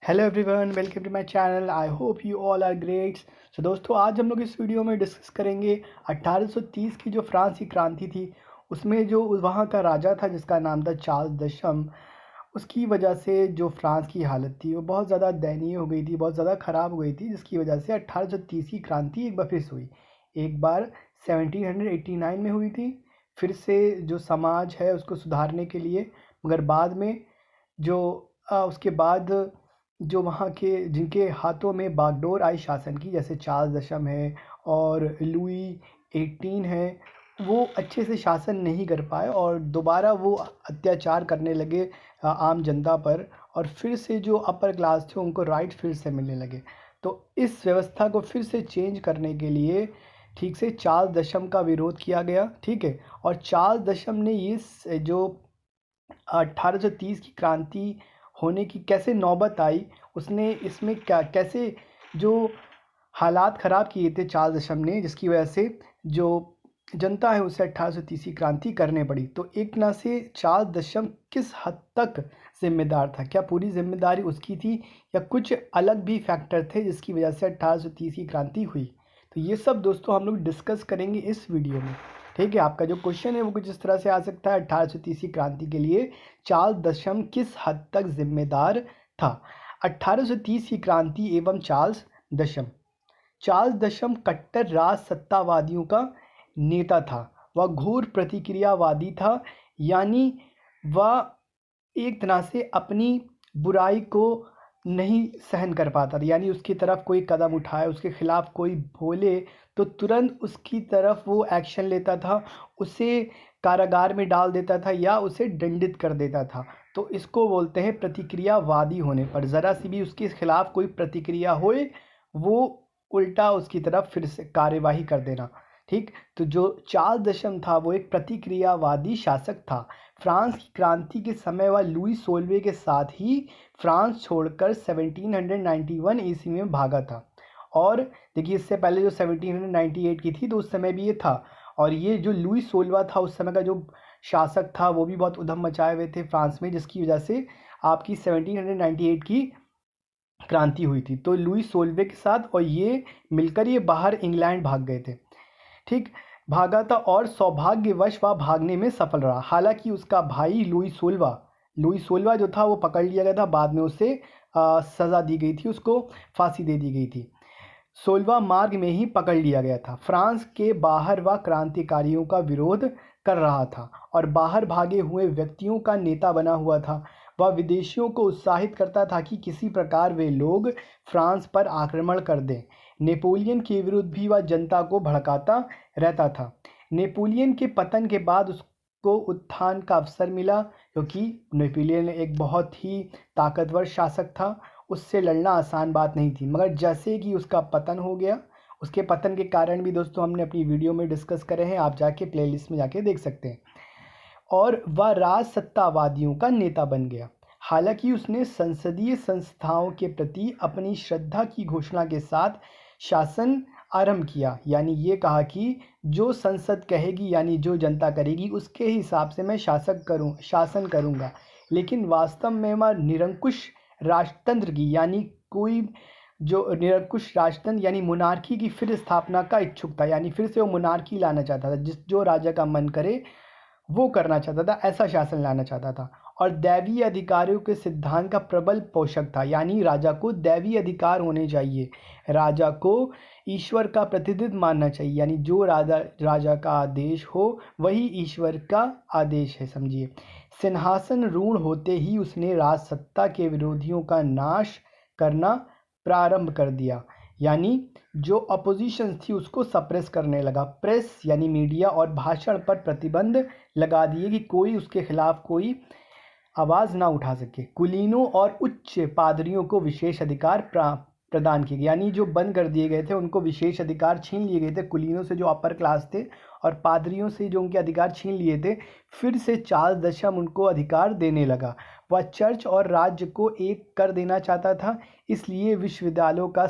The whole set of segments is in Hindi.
Hello everyone, welcome to my channel. I hope you all are great. So दोस्तों, आज हम लोग इस वीडियो में डिस्कस करेंगे 1830 की जो फ्रांस की क्रांति थी, उसमें जो वहाँ का राजा था जिसका नाम था चार्ल्स दशम। उसकी वजह से जो फ्रांस की हालत थी वो बहुत ज़्यादा दयनीय हो गई थी, बहुत ज़्यादा ख़राब हो गई थी, जिसकी वजह से 1830 की क्रांति एक बार फिर से हुई। एक बार 1789 में हुई थी, फिर से जो समाज है उसको सुधारने के लिए। मगर बाद में जो उसके बाद जो वहाँ के जिनके हाथों में बागडोर आई शासन की, जैसे चार्ल्स दशम है और लुई 18 है, वो अच्छे से शासन नहीं कर पाए और दोबारा वो अत्याचार करने लगे आम जनता पर। और फिर से जो अपर क्लास थे उनको राइट फिर से मिलने लगे। तो इस व्यवस्था को फिर से चेंज करने के लिए ठीक से चार्ल्स दशम का विरोध किया गया, ठीक है। और चार्ल्स दशम ने जो 1830 की क्रांति होने की कैसे नौबत आई, उसने इसमें क्या कैसे जो हालात ख़राब किए थे चार्ल्स दशम ने, जिसकी वजह से जो जनता है उसे 1830 की क्रांति करने पड़ी। तो एक तरह से चार्ल्स दशम किस हद तक जिम्मेदार था, क्या पूरी जिम्मेदारी उसकी थी या कुछ अलग भी फैक्टर थे जिसकी वजह से 1830 की क्रांति हुई? तो ये सब दोस्तों हम लोग डिस्कस करेंगे इस वीडियो में, ठीक है। आपका जो क्वेश्चन है वो कुछ इस तरह से आ सकता है, 1830 की क्रांति के लिए चार्ल्स दशम किस हद तक जिम्मेदार था? 1830 की क्रांति एवं चार्ल्स दशम। चार्ल्स दशम कट्टर राज सत्तावादियों का नेता था। वह घोर प्रतिक्रियावादी था, यानी वह एक तरह से अपनी बुराई को नहीं सहन कर पाता था, यानी उसकी तरफ कोई कदम उठाए, उसके खिलाफ कोई बोले तो तुरंत उसकी तरफ वो एक्शन लेता था, उसे कारागार में डाल देता था या उसे दंडित कर देता था। तो इसको बोलते हैं प्रतिक्रियावादी होने पर। ज़रा सी भी उसके खिलाफ कोई प्रतिक्रिया होए, वो उल्टा उसकी तरफ फिर से कार्यवाही कर देना, ठीक। तो जो चार्ल्स दशम था वो एक प्रतिक्रियावादी शासक था। फ्रांस की क्रांति के समय वह लुई 16वें के साथ ही फ्रांस छोड़कर 1791 ईस्वी में भागा था। और देखिए, इससे पहले जो 1798 की थी तो उस समय भी ये था। और ये जो लुई 16वां था उस समय का जो शासक था वो भी बहुत उधम मचाए हुए थे फ्रांस में, जिसकी वजह से आपकी 1798 की क्रांति हुई थी। तो लुई 16वें के साथ और ये मिलकर ये बाहर इंग्लैंड भाग गए थे, ठीक। भागा था और सौभाग्यवश वह भागने में सफल रहा। हालांकि उसका भाई लुई 16वां जो था वो पकड़ लिया गया था, बाद में उसे सज़ा दी गई थी, उसको फांसी दे दी गई थी। 16वां मार्ग में ही पकड़ लिया गया था। फ्रांस के बाहर वह क्रांतिकारियों का विरोध कर रहा था और बाहर भागे हुए व्यक्तियों का नेता बना हुआ था। वह विदेशियों को उत्साहित करता था कि किसी प्रकार वे लोग फ्रांस पर आक्रमण कर दें। नेपोलियन के विरुद्ध भी वह जनता को भड़काता रहता था। नेपोलियन के पतन के बाद उसको उत्थान का अवसर मिला, क्योंकि नेपोलियन एक बहुत ही ताकतवर शासक था, उससे लड़ना आसान बात नहीं थी। मगर जैसे कि उसका पतन हो गया, उसके पतन के कारण भी दोस्तों हमने अपनी वीडियो में डिस्कस करे हैं, आप जाके प्लेलिस्ट में जाके देख सकते हैं। और वह राज सत्तावादियों का नेता बन गया। हालांकि उसने संसदीय संस्थाओं के प्रति अपनी श्रद्धा की घोषणा के साथ शासन आरंभ किया, यानी ये कहा कि जो संसद कहेगी यानी जो जनता करेगी उसके हिसाब से मैं शासन करूँगा। लेकिन वास्तव में वह निरंकुश राजतंत्र की, यानी कोई जो निरंकुश राजतंत्र यानी मोनार्की की फिर स्थापना का इच्छुक था, यानी फिर से वो मोनार्की लाना चाहता था, जो राजा का मन करे वो करना चाहता था, ऐसा शासन लाना चाहता था। और दैवीय अधिकारियों के सिद्धांत का प्रबल पोषक था, यानी राजा को दैवीय अधिकार होने चाहिए, राजा को ईश्वर का प्रतिनिधित्व मानना चाहिए, यानी जो राजा का आदेश हो वही ईश्वर का आदेश है, समझिए। सिंहासन रूढ़ होते ही उसने राजसत्ता के विरोधियों का नाश करना प्रारंभ कर दिया, यानी जो अपोजिशन थी उसको सप्रेस करने लगा। प्रेस यानी मीडिया और भाषण पर प्रतिबंध लगा दिए कि कोई उसके खिलाफ कोई आवाज़ ना उठा सके। कुलीनों और उच्च पादरियों को विशेष अधिकार प्रदान किए गए, यानी जो बंद कर दिए गए थे उनको विशेष अधिकार छीन लिए गए थे, कुलीनों से जो अपर क्लास थे और पादरियों से जो उनके अधिकार छीन लिए थे। फिर से चार्ल्स दशम उनको अधिकार देने लगा। वह चर्च और राज्य को एक कर देना चाहता था, इसलिए विश्वविद्यालयों का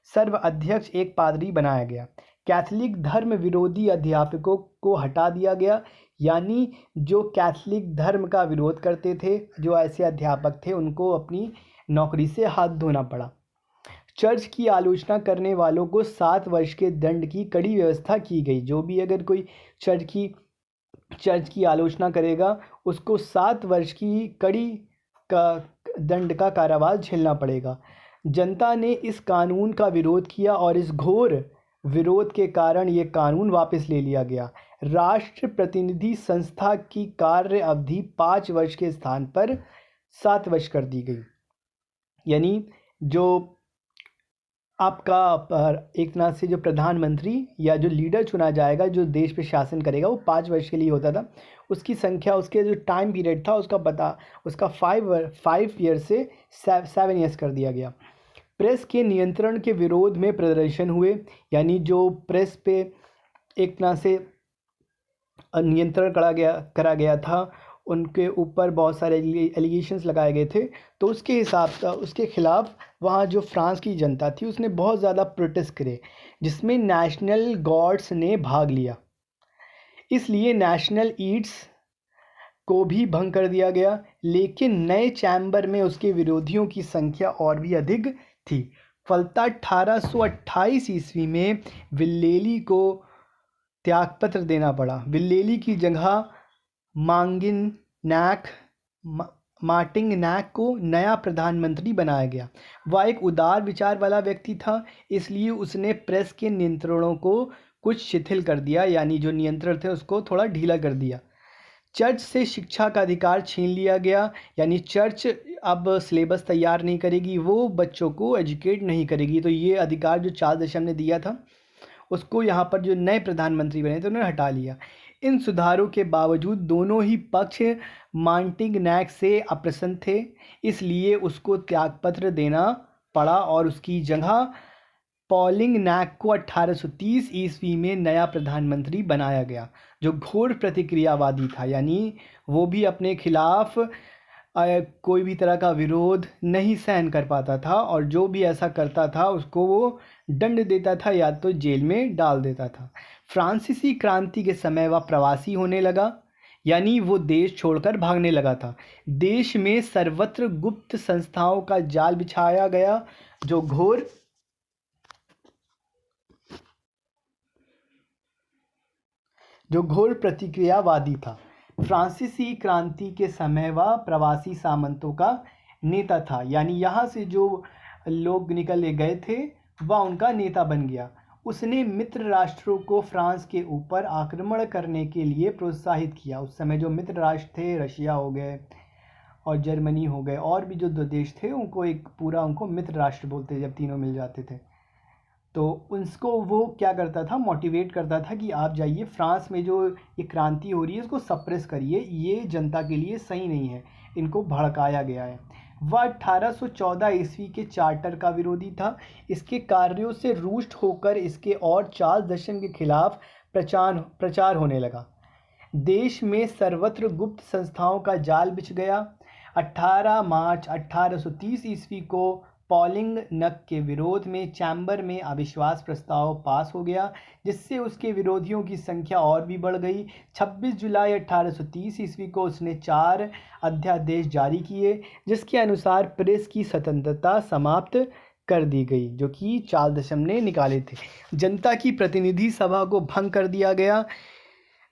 सर्व अध्यक्ष एक पादरी बनाया गया। कैथोलिक धर्म विरोधी अध्यापकों को हटा दिया गया, यानी जो कैथोलिक धर्म का विरोध करते थे, जो ऐसे अध्यापक थे, उनको अपनी नौकरी से हाथ धोना पड़ा। चर्च की आलोचना करने वालों को 7 वर्ष के दंड की कड़ी व्यवस्था की गई। जो भी अगर कोई चर्च की आलोचना करेगा उसको 7 वर्ष की कड़ी का दंड का कारावास झेलना पड़ेगा। जनता ने इस कानून का विरोध किया और इस घोर विरोध के कारण ये कानून वापस ले लिया गया। राष्ट्र प्रतिनिधि संस्था की कार्य अवधि 5 वर्ष के स्थान पर 7 वर्ष कर दी गई। यानी जो आपका एक तरह से जो प्रधानमंत्री या जो लीडर चुना जाएगा जो देश पे शासन करेगा वो 5 वर्ष के लिए होता था। उसकी संख्या उसके जो टाइम पीरियड था उसका 5 ईयर से 7 ईयर्स कर दिया गया। प्रेस के नियंत्रण के विरोध में प्रदर्शन हुए। यानी जो प्रेस पे एक तरह से नियंत्रण करा गया था, उनके ऊपर बहुत सारे एलिगेशंस लगाए गए थे। तो उसके खिलाफ वहाँ जो फ्रांस की जनता थी उसने बहुत ज़्यादा प्रोटेस्ट करे, जिसमें नेशनल गार्ड्स ने भाग लिया। इसलिए नेशनल ईड्स को भी भंग कर दिया गया। लेकिन नए चैम्बर में उसके विरोधियों की संख्या और भी अधिक थी। फलतः 1828 ईस्वी में विल्लेली को त्यागपत्र देना पड़ा। विल्लेली की जगह मार्टिंगनैक को नया प्रधानमंत्री बनाया गया। वह एक उदार विचार वाला व्यक्ति था, इसलिए उसने प्रेस के नियंत्रणों को कुछ शिथिल कर दिया। यानी जो नियंत्रण थे उसको थोड़ा ढीला कर दिया। चर्च से शिक्षा का अधिकार छीन लिया गया। यानी चर्च अब सिलेबस तैयार नहीं करेगी, वो बच्चों को एजुकेट नहीं करेगी। तो ये अधिकार जो चार्ल्स दशम ने दिया था उसको यहाँ पर जो नए प्रधानमंत्री बने थे उन्होंने हटा लिया। इन सुधारों के बावजूद दोनों ही पक्ष मार्टिंगनैक से अप्रसन्न थे, इसलिए उसको त्यागपत्र देना पड़ा और उसकी जगह पॉलिंगनैक को 1830 ईस्वी में नया प्रधानमंत्री बनाया गया, जो घोर प्रतिक्रियावादी था। यानी वो भी अपने खिलाफ कोई भी तरह का विरोध नहीं सहन कर पाता था, और जो भी ऐसा करता था उसको वो दंड देता था या तो जेल में डाल देता था। फ्रांसीसी क्रांति के समय वह प्रवासी होने लगा, यानी वो देश छोड़कर भागने लगा था। देश में सर्वत्र गुप्त संस्थाओं का जाल बिछाया गया जो घोर प्रतिक्रियावादी था। फ्रांसीसी क्रांति के समय वह प्रवासी सामंतों का नेता था। यानी यहाँ से जो लोग निकल गए थे वह उनका नेता बन गया। उसने मित्र राष्ट्रों को फ्रांस के ऊपर आक्रमण करने के लिए प्रोत्साहित किया। उस समय जो मित्र राष्ट्र थे, रशिया हो गए और जर्मनी हो गए, और भी जो 2 देश थे उनको मित्र राष्ट्र बोलते थे जब तीनों मिल जाते थे। तो उसको वो क्या करता था, मोटिवेट करता था कि आप जाइए फ्रांस में जो ये क्रांति हो रही है इसको सप्रेस करिए, ये जनता के लिए सही नहीं है, इनको भड़काया गया है। वह 1814 ईस्वी के चार्टर का विरोधी था। इसके कार्यों से रुष्ट होकर इसके और चार्ल्स दशम के खिलाफ प्रचार होने लगा। देश में सर्वत्र गुप्त संस्थाओं का जाल बिछ गया। 18 मार्च 1830 ईस्वी को पॉलिंगनैक के विरोध में चैम्बर में अविश्वास प्रस्ताव पास हो गया, जिससे उसके विरोधियों की संख्या और भी बढ़ गई। 26 जुलाई 1830 ईस्वी को उसने 4 अध्यादेश जारी किए, जिसके अनुसार प्रेस की स्वतंत्रता समाप्त कर दी गई, जो कि चार्ल्स दशम ने निकाले थे। जनता की प्रतिनिधि सभा को भंग कर दिया गया।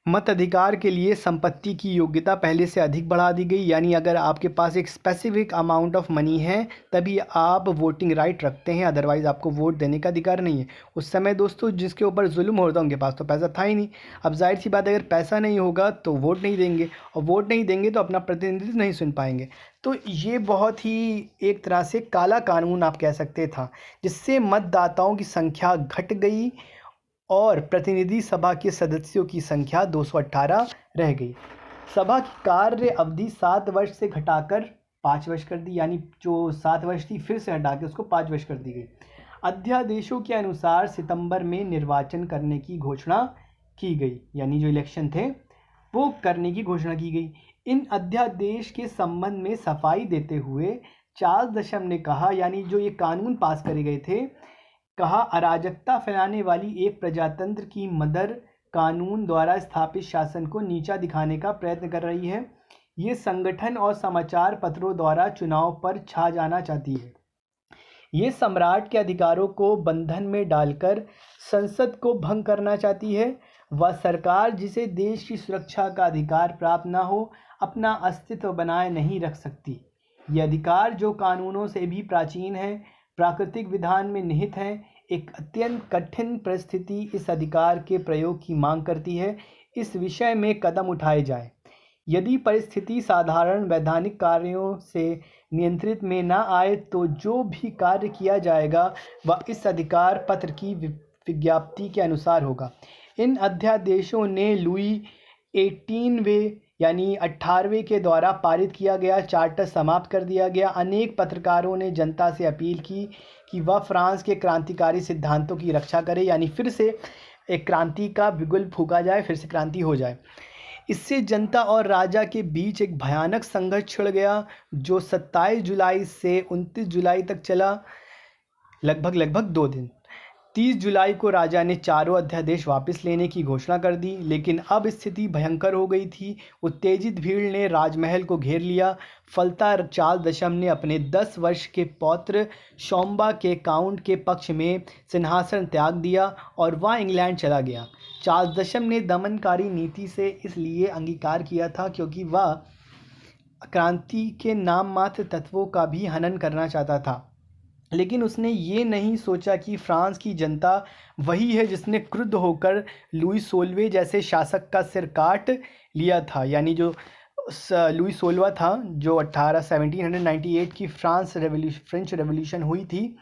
मताधिकार के लिए संपत्ति की योग्यता पहले से अधिक बढ़ा दी गई। यानी अगर आपके पास एक स्पेसिफिक अमाउंट ऑफ मनी है तभी आप वोटिंग राइट रखते हैं, अदरवाइज़ आपको वोट देने का अधिकार नहीं है। उस समय दोस्तों जिसके ऊपर जुल्म होता उनके पास तो पैसा था ही नहीं। अब जाहिर सी बात है, अगर पैसा नहीं होगा तो वोट नहीं देंगे, और वोट नहीं देंगे तो अपना प्रतिनिधित्व नहीं सुन पाएंगे। तो ये बहुत ही एक तरह से काला कानून आप कह सकते था, जिससे मतदाताओं की संख्या घट गई और प्रतिनिधि सभा के सदस्यों की संख्या 218 रह गई। सभा की कार्य अवधि 7 वर्ष से घटाकर 5 वर्ष कर दी। यानी जो 7 वर्ष थी फिर से हटा के उसको 5 वर्ष कर दी गई। अध्यादेशों के अनुसार सितंबर में निर्वाचन करने की घोषणा की गई। यानी जो इलेक्शन थे वो करने की घोषणा की गई। इन अध्यादेश के संबंध में सफाई देते हुए चार्ल्स दशम ने कहा, यानी जो ये कानून पास करे गए थे, कहा अराजकता फैलाने वाली एक प्रजातंत्र की मदर कानून द्वारा स्थापित शासन को नीचा दिखाने का प्रयत्न कर रही है। ये संगठन और समाचार पत्रों द्वारा चुनाव पर छा जाना चाहती है। ये सम्राट के अधिकारों को बंधन में डालकर संसद को भंग करना चाहती है। वह सरकार जिसे देश की सुरक्षा का अधिकार प्राप्त न हो अपना अस्तित्व बनाए नहीं रख सकती। ये अधिकार जो कानूनों से भी प्राचीन है, प्राकृतिक विधान में निहित है, एक अत्यंत कठिन परिस्थिति इस अधिकार के प्रयोग की मांग करती है। इस विषय में कदम उठाए जाए। यदि परिस्थिति साधारण वैधानिक कार्यों से नियंत्रित में न आए तो जो भी कार्य किया जाएगा वह इस अधिकार पत्र की विज्ञप्ति के अनुसार होगा। इन अध्यादेशों ने लुई 18वें यानी 18वें के द्वारा पारित किया गया चार्टर समाप्त कर दिया गया। अनेक पत्रकारों ने जनता से अपील की कि वह फ्रांस के क्रांतिकारी सिद्धांतों की रक्षा करे, यानी फिर से एक क्रांति का बिगुल फूंका जाए, फिर से क्रांति हो जाए। इससे जनता और राजा के बीच एक भयानक संघर्ष छिड़ गया जो 27 जुलाई से 29 जुलाई तक चला, लगभग 2 दिन। 30 जुलाई को राजा ने चारों अध्यादेश वापस लेने की घोषणा कर दी, लेकिन अब स्थिति भयंकर हो गई थी। उत्तेजित भीड़ ने राजमहल को घेर लिया। फलता चार्ल्स दशम ने अपने 10 वर्ष के पौत्र शोम्बा के काउंट के पक्ष में सिंहासन त्याग दिया और वह इंग्लैंड चला गया। चार्ल्स दशम ने दमनकारी नीति से इसलिए अंगीकार किया था क्योंकि वह क्रांति के नाम मात्र तत्वों का भी हनन करना चाहता था, लेकिन उसने ये नहीं सोचा कि फ्रांस की जनता वही है जिसने क्रुद्ध होकर लुई 16वें जैसे शासक का सिर काट लिया था। यानी जो लुई 16वां था, जो 1798 की फ्रेंच रेवोल्यूशन हुई थी,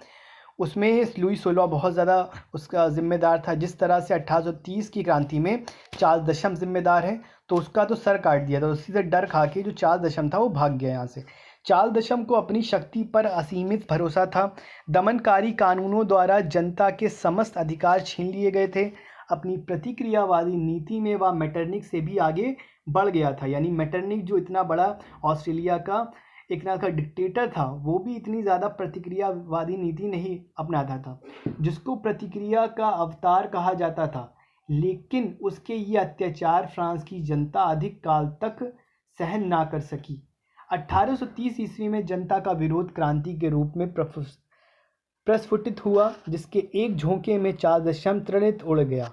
उसमें लुई 16वां बहुत ज़्यादा उसका ज़िम्मेदार था। जिस तरह से 1830 की क्रांति में चार्ल्स दशम जिम्मेदार है, तो उसका तो सर काट दिया था। उसी से डर खा के जो चार्ल्स दशम था वो भाग गया यहाँ से। चार्ल्स दशम को अपनी शक्ति पर असीमित भरोसा था। दमनकारी कानूनों द्वारा जनता के समस्त अधिकार छीन लिए गए थे। अपनी प्रतिक्रियावादी नीति में वह मेटरनिख से भी आगे बढ़ गया था। यानी मेटरनिख जो इतना बड़ा ऑस्ट्रेलिया का एक ना का डिक्टेटर था, वो भी इतनी ज़्यादा प्रतिक्रियावादी नीति नहीं अपनाता था, जिसको प्रतिक्रिया का अवतार कहा जाता था। लेकिन उसके ये अत्याचार फ्रांस की जनता अधिक काल तक सहन ना कर सकी। 1830 ईस्वी में जनता का विरोध क्रांति के रूप में प्रस्फुटित हुआ, जिसके एक झोंके में चार्ल्स दशम तृणित उड़ गया।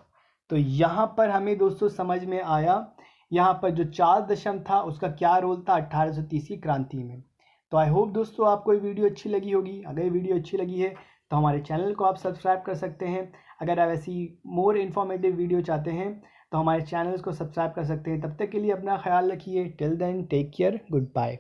तो यहाँ पर हमें दोस्तों समझ में आया यहाँ पर जो चार्ल्स दशम था उसका क्या रोल था 1830 की क्रांति में। तो आई होप दोस्तों आपको ये वीडियो अच्छी लगी होगी। अगर ये वीडियो अच्छी लगी है तो हमारे चैनल को आप सब्सक्राइब कर सकते हैं। अगर आप ऐसी मोर इन्फॉर्मेटिव वीडियो चाहते हैं तो हमारे चैनल को सब्सक्राइब कर सकते हैं। तब तक के लिए अपना ख्याल रखिए। Till then take care, good bye.